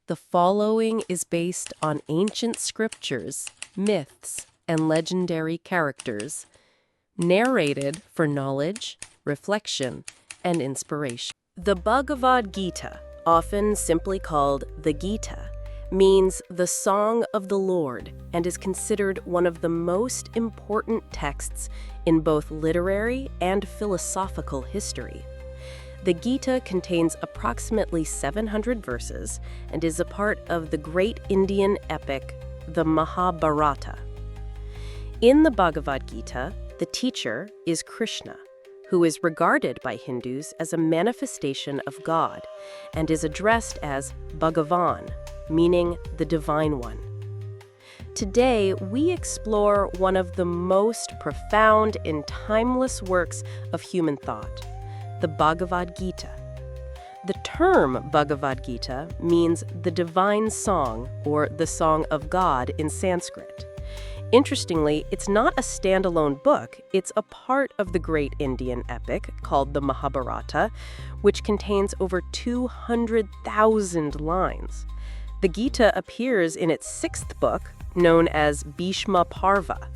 The following is based on ancient scriptures, myths, and legendary characters, narrated for knowledge, reflection, and inspiration. The Bhagavad Gita, often simply called the Gita, means the Song of the Lord and is considered one of the most important texts in both literary and philosophical history. The Gita contains approximately 700 verses and is a part of the great Indian epic, the Mahabharata. In the Bhagavad Gita, the teacher is Krishna, who is regarded by Hindus as a manifestation of God and is addressed as Bhagavan, meaning the Divine One. Today, we explore one of the most profound and timeless works of human thought, the Bhagavad Gita. The term Bhagavad Gita means the divine song or the song of God in Sanskrit. Interestingly, it's not a standalone book, it's a part of the great Indian epic called the Mahabharata, which contains over 200,000 lines. The Gita appears in its sixth book, known as Bhishma Parva.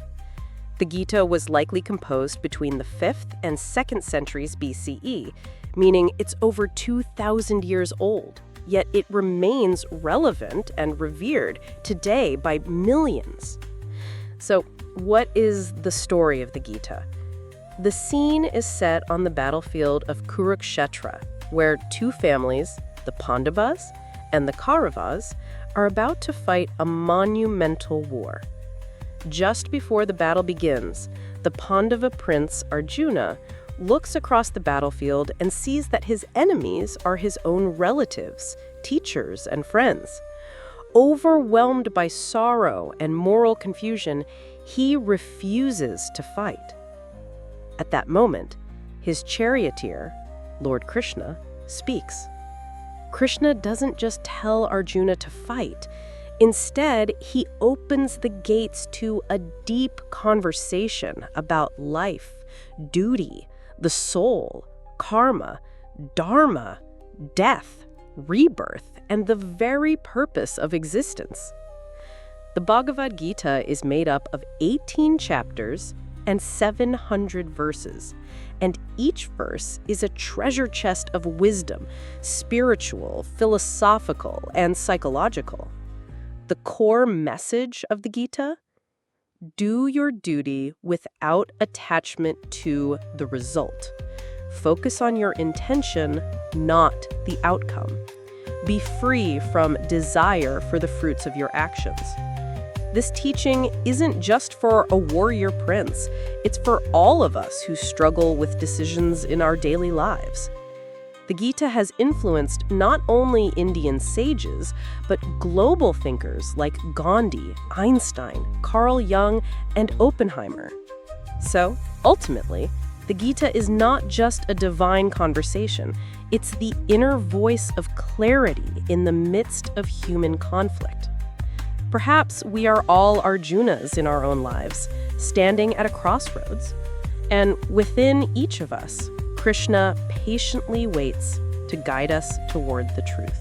The Gita was likely composed between the 5th and 2nd centuries BCE, meaning it's over 2,000 years old, yet it remains relevant and revered today by millions. So, what is the story of the Gita? The scene is set on the battlefield of Kurukshetra, where two families, the Pandavas and the Kauravas, are about to fight a monumental war. Just before the battle begins, the Pandava prince Arjuna looks across the battlefield and sees that his enemies are his own relatives, teachers, and friends. Overwhelmed by sorrow and moral confusion, he refuses to fight. At that moment, his charioteer, Lord Krishna, speaks. Krishna doesn't just tell Arjuna to fight. Instead, he opens the gates to a deep conversation about life, duty, the soul, karma, dharma, death, rebirth, and the very purpose of existence. The Bhagavad Gita is made up of 18 chapters and 700 verses, and each verse is a treasure chest of wisdom, spiritual, philosophical, and psychological. The core message of the Gita: do your duty without attachment to the result. Focus on your intention, not the outcome. Be free from desire for the fruits of your actions. This teaching isn't just for a warrior prince. It's for all of us who struggle with decisions in our daily lives. The Gita has influenced not only Indian sages, but global thinkers like Gandhi, Einstein, Carl Jung, and Oppenheimer. So, ultimately, the Gita is not just a divine conversation. It's the inner voice of clarity in the midst of human conflict. Perhaps we are all Arjunas in our own lives, standing at a crossroads. And within each of us, Krishna patiently waits to guide us toward the truth.